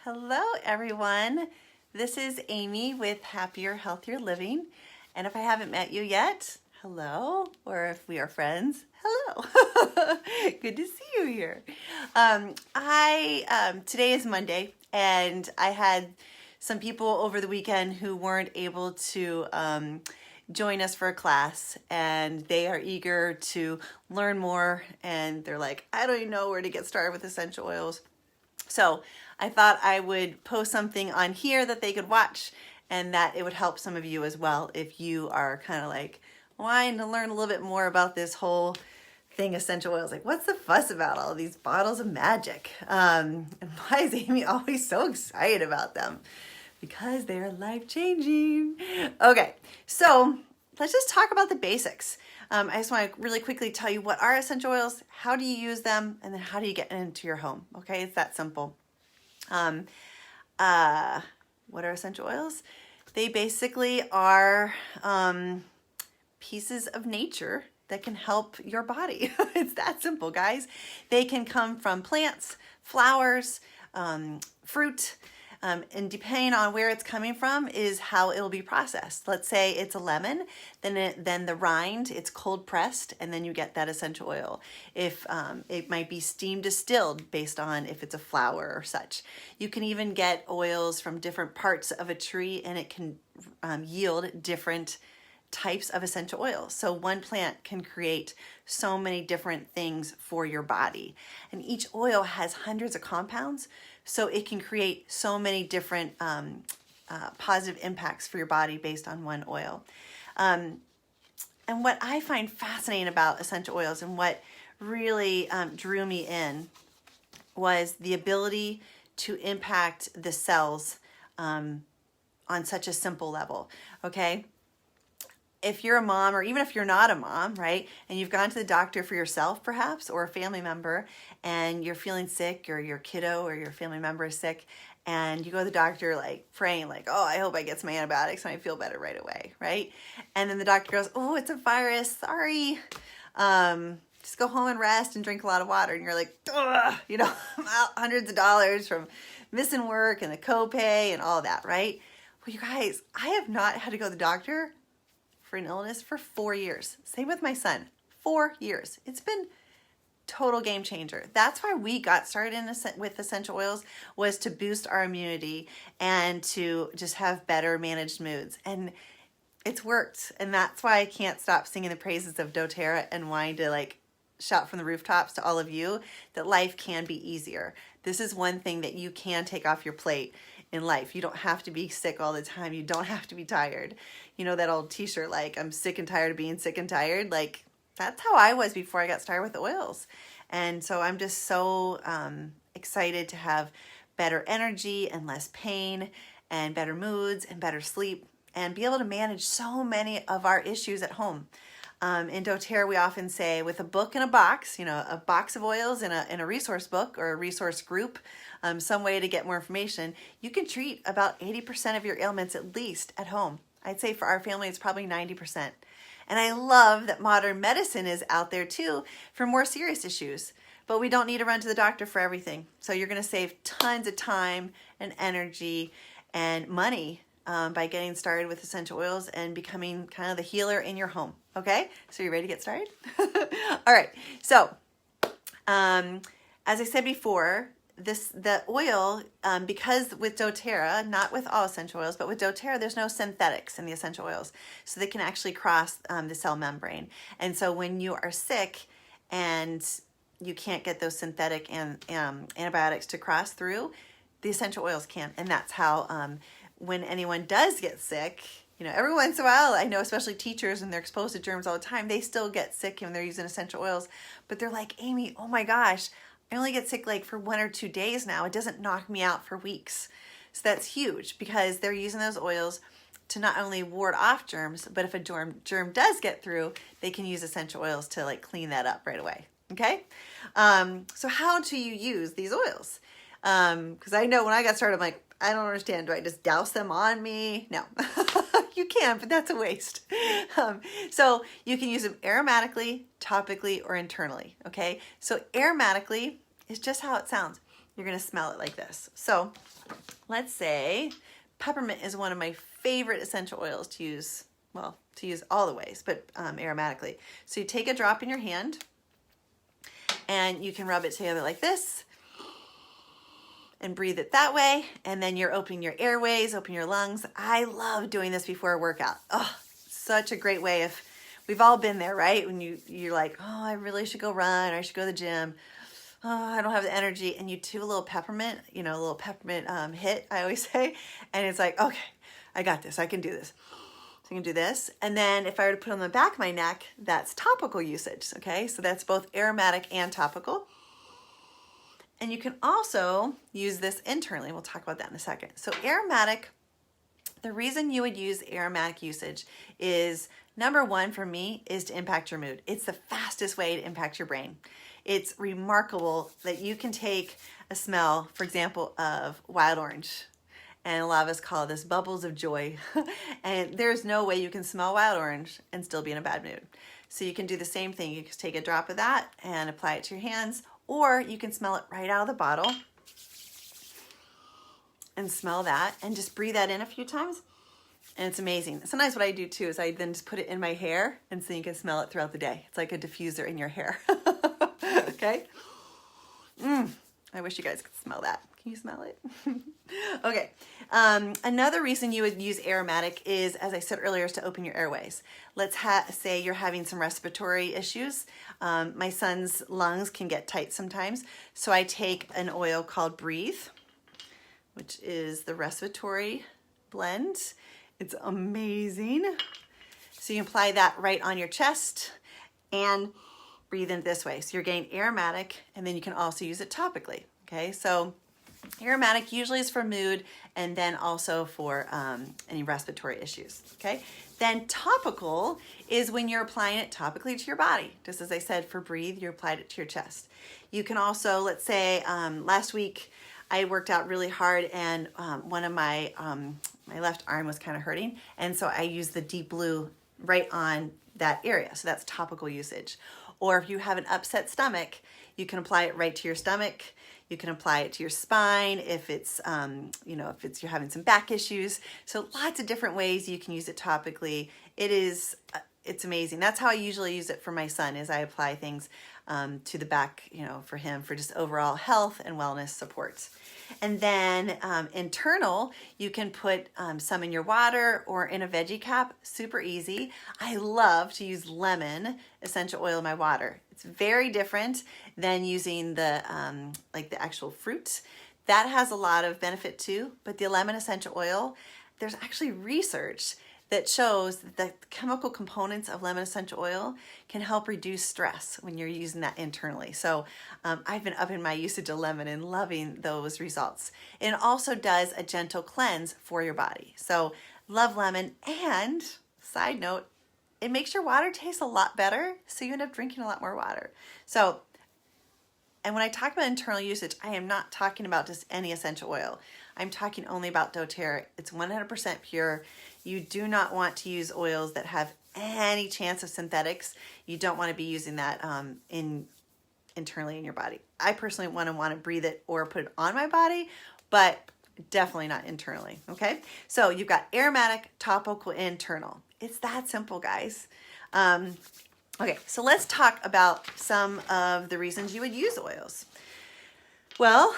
Hello, everyone. This is Amy with Happier, Healthier Living. And if I haven't met you yet, hello. Or if we are friends, hello. Good to see you here. Today is Monday, and I had some people over the weekend who weren't able to join us for a class, and they are eager to learn more. And they're like, I don't even know where to get started with essential oils. So I thought I would post something on here that they could watch, and that it would help some of you as well if you are kind of like wanting to learn a little bit more about this whole thing, essential oils. Like, what's the fuss about all these bottles of magic? And why is Amy always so excited about them? Because they're life-changing. Okay, so let's just talk about the basics. I just want to really quickly tell you what are essential oils, how do you use them, and then how do you get into your home. Okay, it's that simple. What are essential oils? They basically are pieces of nature that can help your body. It's that simple, guys. They can come from plants, flowers, fruit, and depending on where it's coming from is how it'll be processed. Let's say it's a lemon, then the rind, it's cold pressed, and then you get that essential oil. If it might be steam distilled based on if it's a flower or such. You can even get oils from different parts of a tree, and it can yield different types of essential oils. So one plant can create so many different things for your body. And each oil has hundreds of compounds, so it can create so many different positive impacts for your body based on one oil. And what I find fascinating about essential oils and what really drew me in was the ability to impact the cells on such a simple level, okay? If you're a mom, or even if you're not a mom, right, and you've gone to the doctor for yourself perhaps, or a family member, and you're feeling sick, or your kiddo or your family member is sick, and you go to the doctor like praying like, oh, I hope I get some antibiotics and I feel better right away, right? And then the doctor goes, oh, it's a virus, sorry. Just go home and rest and drink a lot of water. And you're like, ugh, I'm out hundreds of dollars from missing work and the copay and all that, right? Well, you guys, I have not had to go to the doctor for an illness for 4 years. Same with my son, 4 years. It's been total game changer. That's why we got started with essential oils, was to boost our immunity and to just have better managed moods. And it's worked. And that's why I can't stop singing the praises of doTERRA and wanting to like shout from the rooftops to all of you that life can be easier. This is one thing that you can take off your plate in life. You don't have to be sick all the time. You don't have to be tired. You know that old t-shirt, like, I'm sick and tired of being sick and tired? Like, that's how I was before I got started with oils. And so I'm just so excited to have better energy and less pain and better moods and better sleep and be able to manage so many of our issues at home. In doTERRA, we often say with a book in a box, a box of oils in a resource book or a resource group, some way to get more information, you can treat about 80% of your ailments at least at home. I'd say for our family, it's probably 90%. And I love that modern medicine is out there too for more serious issues, but we don't need to run to the doctor for everything. So you're going to save tons of time and energy and money by getting started with essential oils and becoming kind of the healer in your home. Okay, so you ready to get started? All right, so as I said before, the oil, because with doTERRA, not with all essential oils, but with doTERRA, there's no synthetics in the essential oils, so they can actually cross the cell membrane. And so when you are sick and you can't get those synthetic antibiotics to cross through, the essential oils can. And that's how when anyone does get sick, every once in a while, I know especially teachers, and they're exposed to germs all the time, they still get sick when they're using essential oils. But they're like, Amy, oh my gosh, I only get sick like for 1 or 2 days now. It doesn't knock me out for weeks. So that's huge because they're using those oils to not only ward off germs, but if a germ does get through, they can use essential oils to like clean that up right away. Okay? So how do you use these oils? Because I know when I got started, I'm like, I don't understand. Do I just douse them on me? No. You can, but that's a waste. So you can use them aromatically, topically, or internally, okay? So aromatically is just how it sounds. you're going to smell it like this. So let's say peppermint is one of my favorite essential oils to use, well, to use all the ways, but aromatically. So you take a drop in your hand and you can rub it together like this and breathe it that way. And then you're opening your airways, open your lungs. I love doing this before a workout. Oh, such a great way of, we've all been there, right? When you're like, oh, I really should go run, or I should go to the gym. Oh, I don't have the energy. And you do a little peppermint, a little peppermint hit, I always say. And it's like, okay, I got this. I can do this. So I can do this. And then if I were to put on the back of my neck, that's topical usage. Okay, so that's both aromatic and topical. And you can also use this internally. We'll talk about that in a second. So aromatic, the reason you would use aromatic usage is, number one for me, is to impact your mood. It's the fastest way to impact your brain. It's remarkable that you can take a smell, for example, of wild orange, and a lot of us call this bubbles of joy. And there's no way you can smell wild orange and still be in a bad mood. So you can do the same thing. You can take a drop of that and apply it to your hands, or you can smell it right out of the bottle and smell that and just breathe that in a few times. And it's amazing. Sometimes what I do too is I then just put it in my hair, and so you can smell it throughout the day. It's like a diffuser in your hair. Okay? I wish you guys could smell that. Can you smell it? Okay. Another reason you would use aromatic is, as I said earlier, is to open your airways. Let's say you're having some respiratory issues. My son's lungs can get tight sometimes. So I take an oil called Breathe, which is the respiratory blend. It's amazing. So you can apply that right on your chest and breathe in this way. So you're getting aromatic, and then you can also use it topically. Okay, so aromatic usually is for mood, and then also for any respiratory issues. Okay, then topical is when you're applying it topically to your body. Just as I said, for breathe, you applied it to your chest. You can also, let's say, last week I worked out really hard, and one of my left arm was kind of hurting, and so I used the deep blue right on that area. So that's topical usage. Or if you have an upset stomach, you can apply it right to your stomach. You can apply it to your spine if it's, if you're having some back issues. So lots of different ways you can use it topically. It's amazing. That's how I usually use it for my son, is I apply things to the back, for him, for just overall health and wellness support. And then internal, you can put some in your water or in a veggie cap. Super easy. I love to use lemon essential oil in my water. It's very different than using the the actual fruit. That has a lot of benefit too, but the lemon essential oil, there's actually research that shows that the chemical components of lemon essential oil can help reduce stress when you're using that internally. So I've been upping my usage of lemon and loving those results. It also does a gentle cleanse for your body. So love lemon, and side note, it makes your water taste a lot better, so you end up drinking a lot more water. So, and when I talk about internal usage, I am not talking about just any essential oil. I'm talking only about doTERRA. It's 100% pure. You do not want to use oils that have any chance of synthetics. You don't want to be using that internally in your body. I personally want to breathe it or put it on my body, but definitely not internally, okay? So you've got aromatic, topical, internal. It's that simple, guys. Okay, so let's talk about some of the reasons you would use oils. Well,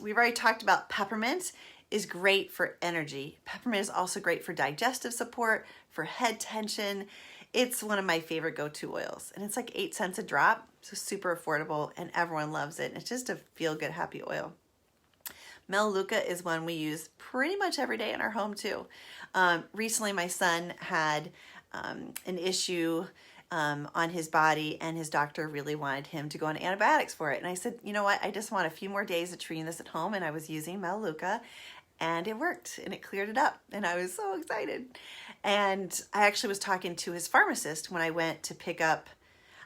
we've already talked about peppermint is great for energy. Peppermint is also great for digestive support, for head tension. It's one of my favorite go-to oils, and it's like 8 cents a drop, so super affordable, and everyone loves it. It's just a feel-good, happy oil. Melaleuca is one we use pretty much every day in our home too. Recently, my son had an issue on his body, and his doctor really wanted him to go on antibiotics for it. And I said, you know what, I just want a few more days of treating this at home, and I was using Melaleuca, and it worked, and it cleared it up, and I was so excited. And I actually was talking to his pharmacist when I went to pick up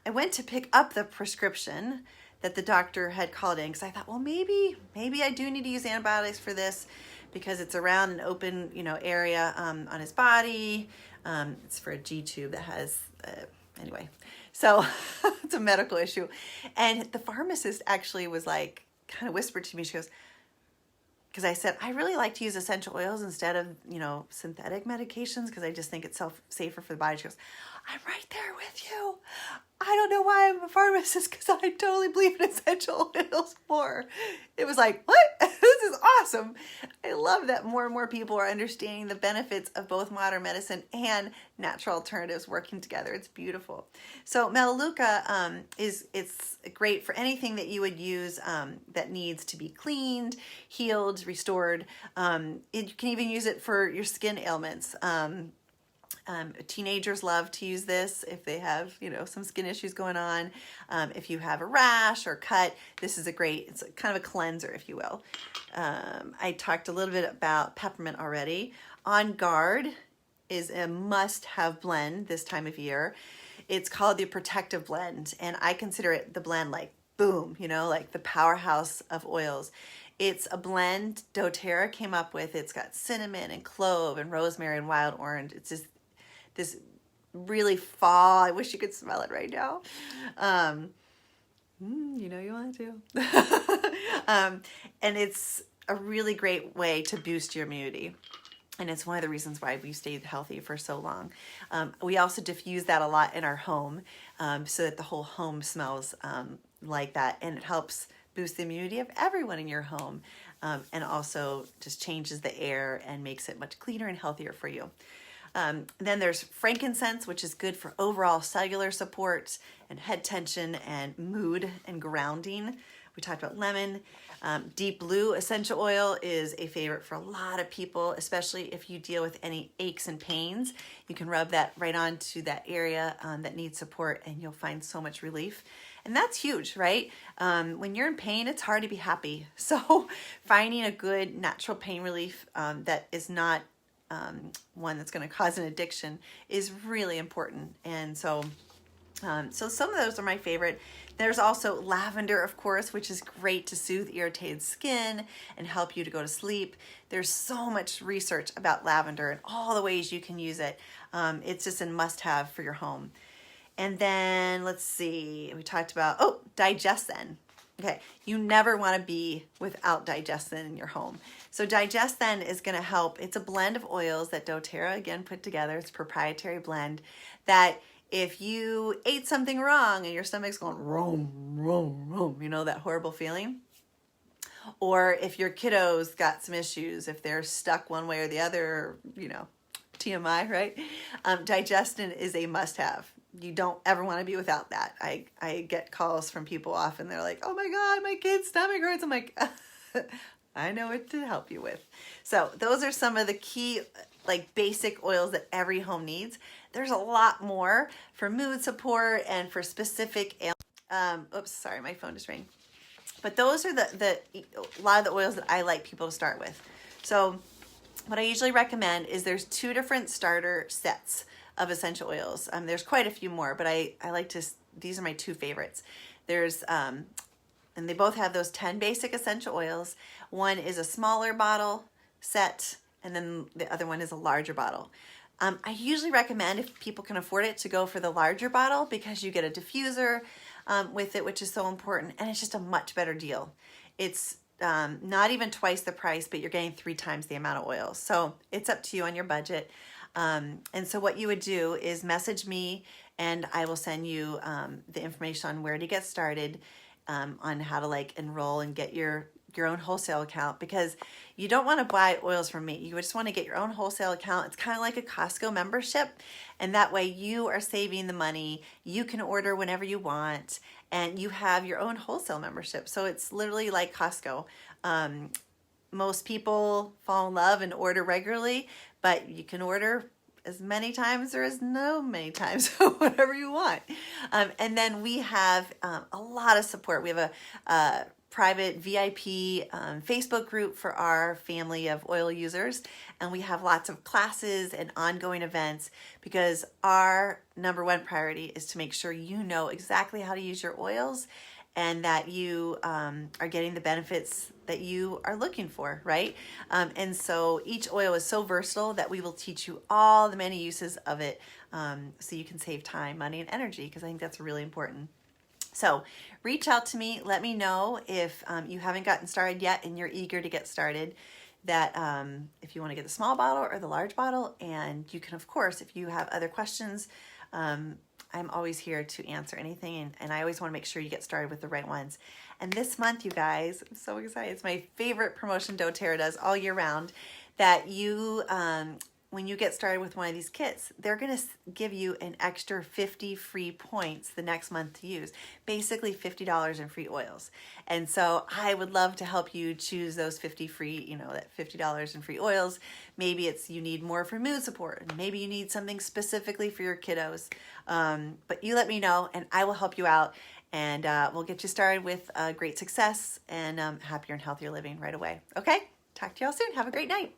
the prescription that the doctor had called in, because I thought, well, maybe I do need to use antibiotics for this, because it's around an open, area on his body. It's for a G tube that has, anyway, so it's a medical issue. And the pharmacist actually was like, kind of whispered to me, she goes, because I said, I really like to use essential oils instead of, synthetic medications because I just think it's safer for the body. She goes, I'm right there with you. I don't know why I'm a pharmacist because I totally believe in essential oils more. It was like, what? This is awesome. I love that more and more people are understanding the benefits of both modern medicine and natural alternatives working together. It's beautiful. So Melaleuca it's great for anything that you would use that needs to be cleaned, healed, restored. You can even use it for your skin ailments. Teenagers love to use this if they have, some skin issues going on. If you have a rash or cut, this is it's kind of a cleanser, if you will. I talked a little bit about peppermint already. On Guard is a must-have blend this time of year. It's called the Protective Blend, and I consider it the blend like boom, like the powerhouse of oils. It's a blend doTERRA came up with. It's got cinnamon and clove and rosemary and wild orange. It's just this really fall. I wish you could smell it right now. You want to. And it's a really great way to boost your immunity. And it's one of the reasons why we stayed healthy for so long. We also diffuse that a lot in our home so that the whole home smells like that. And it helps boost the immunity of everyone in your home. And also just changes the air and makes it much cleaner and healthier for you. Then there's frankincense, which is good for overall cellular support and head tension and mood and grounding. We talked about lemon. Deep blue essential oil is a favorite for a lot of people, especially if you deal with any aches and pains. You can rub that right onto that area that needs support and you'll find so much relief. And that's huge, right? When you're in pain, it's hard to be happy. So finding a good natural pain relief that is not one that's going to cause an addiction is really important. And so some of those are my favorite. There's also lavender, of course, which is great to soothe irritated skin and help you to go to sleep. There's so much research about lavender and all the ways you can use it. It's just a must-have for your home. And then let's see, we talked about, Digestin. Okay, you never want to be without Digestin in your home. So Digestin is going to help. It's a blend of oils that doTERRA, again, put together. It's a proprietary blend that if you ate something wrong and your stomach's going rum, rum, rum, that horrible feeling. Or if your kiddos got some issues, if they're stuck one way or the other, TMI, right? Digestin is a must-have. You don't ever want to be without that. I get calls from people often. They're like, oh my God, my kid's stomach hurts. I'm like, I know what to help you with. So those are some of the key, basic oils that every home needs. There's a lot more for mood support and for specific oops, sorry, my phone just rang. But those are a lot of the oils that I like people to start with. So what I usually recommend is there's 2 different starter sets of essential oils. There's quite a few more, but I like to, these are my 2 favorites. There's, and they both have those 10 basic essential oils. One is a smaller bottle set, and then the other one is a larger bottle. I usually recommend, if people can afford it, to go for the larger bottle because you get a diffuser with it, which is so important, and it's just a much better deal. It's not even twice the price, but you're getting 3 times the amount of oil. So it's up to you on your budget. And so what you would do is message me and I will send you the information on where to get started, on how to enroll and get your own wholesale account, because you don't want to buy oils from me. You just want to get your own wholesale account. It's kind of like a Costco membership, and that way you are saving the money. You can order whenever you want, and you have your own wholesale membership. So it's literally like Costco. Most people fall in love and order regularly, but you can order as many times or as many times, whatever you want. And then we have a lot of support. We have a private VIP Facebook group for our family of oil users, and we have lots of classes and ongoing events because our number 1 priority is to make sure you know exactly how to use your oils and that you are getting the benefits that you are looking for, right? And so each oil is so versatile that we will teach you all the many uses of it so you can save time, money, and energy, because I think that's really important. So reach out to me. Let me know if you haven't gotten started yet and you're eager to get started, that if you want to get the small bottle or the large bottle. And you can, of course, if you have other questions, I'm always here to answer anything. And I always want to make sure you get started with the right ones. And this month, you guys, I'm so excited. It's my favorite promotion doTERRA does all year round, that you, when you get started with one of these kits, they're going to give you an extra 50 free points the next month to use. Basically $50 in free oils. And so I would love to help you choose those 50 free, that $50 in free oils. Maybe it's you need more for mood support. And maybe you need something specifically for your kiddos. But you let me know and I will help you out. And we'll get you started with great success and happier and healthier living right away. Okay? Talk to y'all soon. Have a great night.